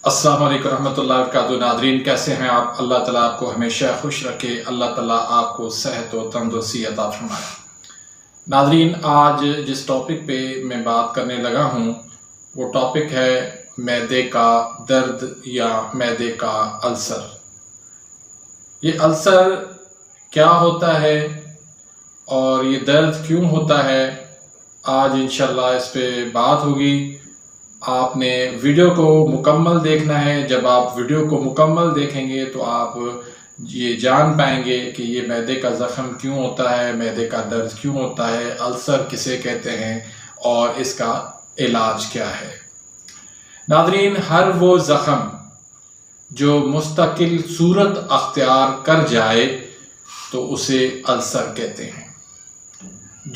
السلام علیکم ورحمۃ اللہ وبرکاتہ۔ ناظرین کیسے ہیں آپ؟ اللہ تعالیٰ آپ کو ہمیشہ خوش رکھے، اللہ تعالیٰ آپ کو صحت و تندرستی عطا فرمائے۔ ناظرین آج جس ٹاپک پہ میں بات کرنے لگا ہوں وہ ٹاپک ہے معدے کا درد یا معدے کا السر۔ یہ السر کیا ہوتا ہے اور یہ درد کیوں ہوتا ہے، آج انشاءاللہ اس پہ بات ہوگی۔ آپ نے ویڈیو کو مکمل دیکھنا ہے۔ جب آپ ویڈیو کو مکمل دیکھیں گے تو آپ یہ جان پائیں گے کہ یہ معدے کا زخم کیوں ہوتا ہے، معدے کا درد کیوں ہوتا ہے، السر کسے کہتے ہیں اور اس کا علاج کیا ہے۔ ناظرین ہر وہ زخم جو مستقل صورت اختیار کر جائے تو اسے السر کہتے ہیں۔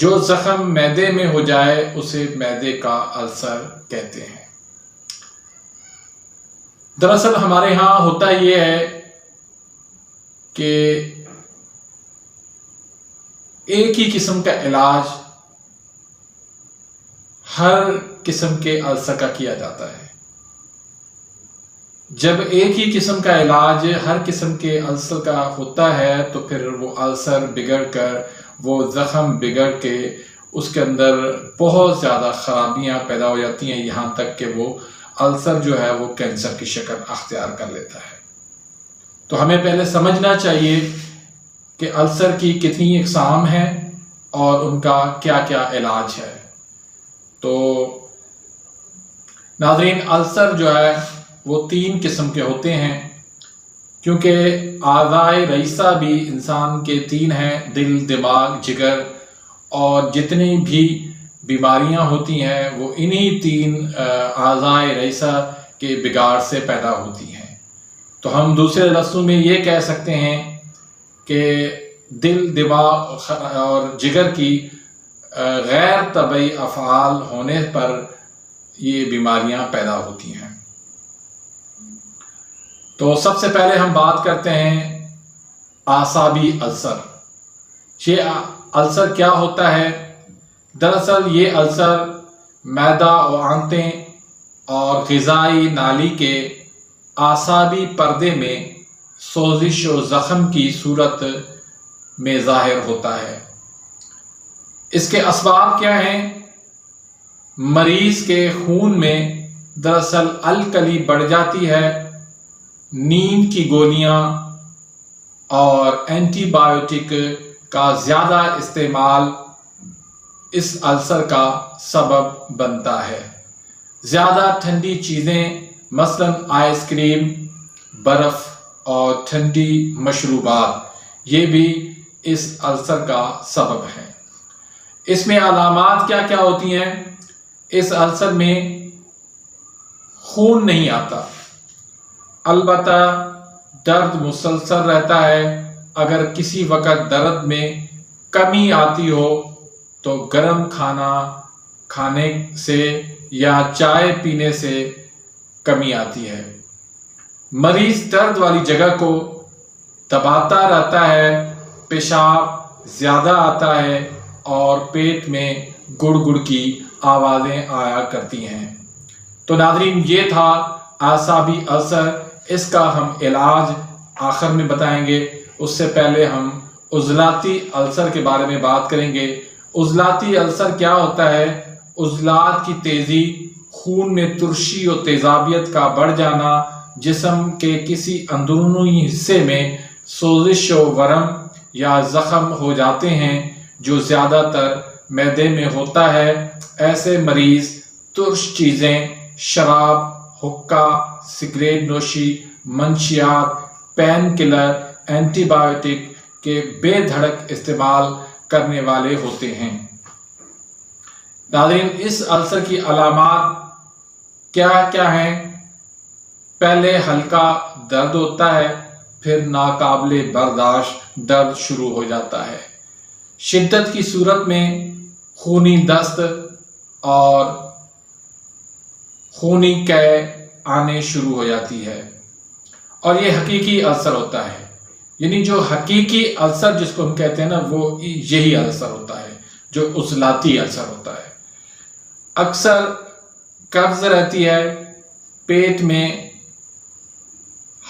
جو زخم معدے میں ہو جائے اسے معدے کا السر کہتے ہیں۔ دراصل ہمارے ہاں ہوتا یہ ہے کہ ایک ہی قسم کا علاج ہر قسم کے السر کا کیا جاتا ہے۔ جب ایک ہی قسم کا علاج ہر قسم کے السر کا ہوتا ہے تو پھر وہ السر بگڑ کر، وہ زخم بگڑ کے اس کے اندر بہت زیادہ خرابیاں پیدا ہو جاتی ہیں، یہاں تک کہ وہ السر جو ہے وہ کینسر کی شکل اختیار کر لیتا ہے۔ تو ہمیں پہلے سمجھنا چاہیے کہ السر کی کتنی اقسام ہیں اور ان کا کیا کیا علاج ہے۔ تو ناظرین السر جو ہے وہ 3 قسم کے ہوتے ہیں، کیونکہ اعضائے رئیسہ بھی انسان کے 3 ہیں: دل، دماغ، جگر، اور جتنی بھی بیماریاں ہوتی ہیں وہ انہی 3 اعضائے رئیسہ کے بگاڑ سے پیدا ہوتی ہیں۔ تو ہم دوسرے لفظوں میں یہ کہہ سکتے ہیں کہ دل، دماغ اور جگر کی غیر طبعی افعال ہونے پر یہ بیماریاں پیدا ہوتی ہیں۔ تو سب سے پہلے ہم بات کرتے ہیں اعصابی السر۔ یہ السر کیا ہوتا ہے؟ دراصل یہ السر معدہ و آنتیں اور غذائی نالی کے اعصابی پردے میں سوزش و زخم کی صورت میں ظاہر ہوتا ہے۔ اس کے اسباب کیا ہیں؟ مریض کے خون میں دراصل الکلی بڑھ جاتی ہے، نیند کی گولیاں اور اینٹی بایوٹک کا زیادہ استعمال اس السر کا سبب بنتا ہے۔ زیادہ ٹھنڈی چیزیں مثلا آئس کریم، برف اور ٹھنڈی مشروبات یہ بھی اس السر کا سبب ہے۔ اس میں علامات کیا کیا ہوتی ہیں؟ اس السر میں خون نہیں آتا، البتہ درد مسلسل رہتا ہے۔ اگر کسی وقت درد میں کمی آتی ہو تو گرم کھانا کھانے سے یا چائے پینے سے کمی آتی ہے۔ مریض درد والی جگہ کو دباتا رہتا ہے، پیشاب زیادہ آتا ہے اور پیٹ میں گڑ گڑ کی آوازیں آیا کرتی ہیں۔ تو ناظرین یہ تھا اعصابی السر، اس کا ہم علاج آخر میں بتائیں گے۔ اس سے پہلے ہم عضلاتی السر کے بارے میں بات کریں گے۔ عضلاتی السر کیا ہوتا ہے؟ عضلات کی تیزی، خون میں ترشی و تیزابیت کا بڑھ جانا، جسم کے کسی اندرونی حصے میں سوزش و ورم یا زخم ہو جاتے ہیں جو زیادہ تر معدے میں ہوتا ہے۔ ایسے مریض ترش چیزیں، شراب، حقہ، سگریٹ نوشی، منشیات، پین کلر، اینٹی بایوٹک کے بے دھڑک استعمال کرنے والے ہوتے ہیں۔ ناظرین اس السر کی علامات کیا کیا ہیں؟ پہلے ہلکا درد ہوتا ہے، پھر ناقابل برداشت درد شروع ہو جاتا ہے۔ شدت کی صورت میں خونی دست اور خونی قے آنے شروع ہو جاتی ہے، اور یہ حقیقی السر ہوتا ہے۔ یعنی جو حقیقی السر جس کو ہم کہتے ہیں نا، وہ یہی السر ہوتا ہے جو عضلاتی السر ہوتا ہے۔ اکثر قبض رہتی ہے، پیٹ میں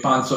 500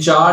4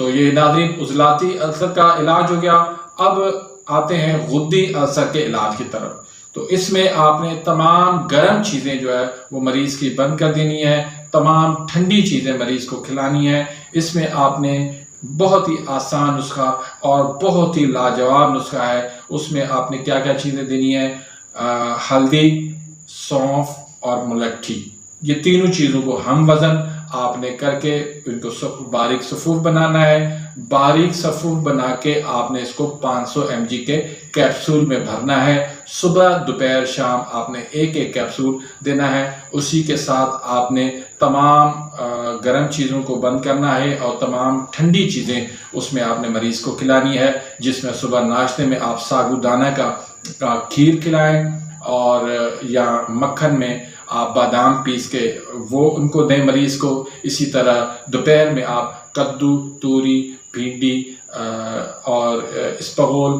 تو یہ ناظرین عضلاتی السر کا علاج ہو گیا۔ اب آتے ہیں غدی السر کے علاج کی طرف۔ تو اس میں آپ نے تمام گرم چیزیں جو ہے وہ مریض کی بند کر دینی ہے، تمام ٹھنڈی چیزیں مریض کو کھلانی ہے۔ اس میں آپ نے بہت ہی آسان نسخہ اور بہت ہی لاجواب نسخہ ہے۔ اس میں آپ نے کیا کیا چیزیں دینی ہے؟ ہلدی، سونف اور ملٹھی، یہ تینوں چیزوں کو ہم وزن آپ نے کر کے ان کو باریک صفوف بنانا ہے۔ باریک صفوف بنا کے آپ نے اس کو 500 mg کے کیپسول میں بھرنا ہے۔ صبح دوپہر شام آپ نے ایک ایک کیپسول دینا ہے۔ اسی کے ساتھ آپ نے تمام گرم چیزوں کو بند کرنا ہے اور تمام ٹھنڈی چیزیں اس میں آپ نے مریض کو کھلانی ہے، جس میں صبح ناشتے میں آپ ساگو دانہ کا کھیر کھلائیں، اور یا مکھن میں آپ بادام پیس کے وہ ان کو دیں مریض کو۔ اسی طرح دوپہر میں آپ کدو، توری، بھنڈی اور اسپغول،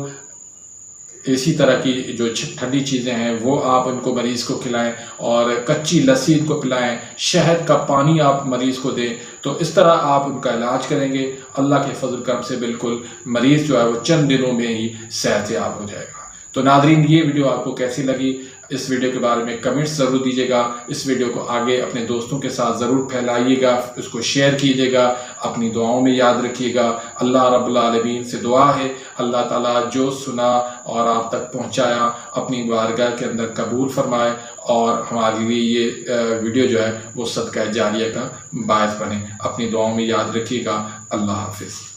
اسی طرح کی جو ٹھنڈی چیزیں ہیں وہ آپ ان کو مریض کو کھلائیں، اور کچی لسی ان کو پلائیں، شہد کا پانی آپ مریض کو دیں۔ تو اس طرح آپ ان کا علاج کریں گے، اللہ کے فضل کرم سے بالکل مریض جو ہے وہ چند دنوں میں ہی صحت یاب ہو جائے گا۔ تو ناظرین، یہ ویڈیو آپ کو کیسی لگی؟ اس ویڈیو کے بارے میں کمنٹس ضرور دیجیے گا۔ اس ویڈیو کو آگے اپنے دوستوں کے ساتھ ضرور پھیلائیے گا، اس کو شیئر کیجیے گا، اپنی دعاؤں میں یاد رکھیے گا۔ اللہ رب العالمین سے دعا ہے اللہ تعالیٰ جو سنا اور آپ تک پہنچایا اپنی بارگاہ کے اندر قبول فرمائے، اور ہمارے لیے یہ ویڈیو جو ہے وہ صدقہ جاریہ کا باعث بنے۔ اپنی دعاؤں میں یاد رکھیے گا۔ اللہ حافظ۔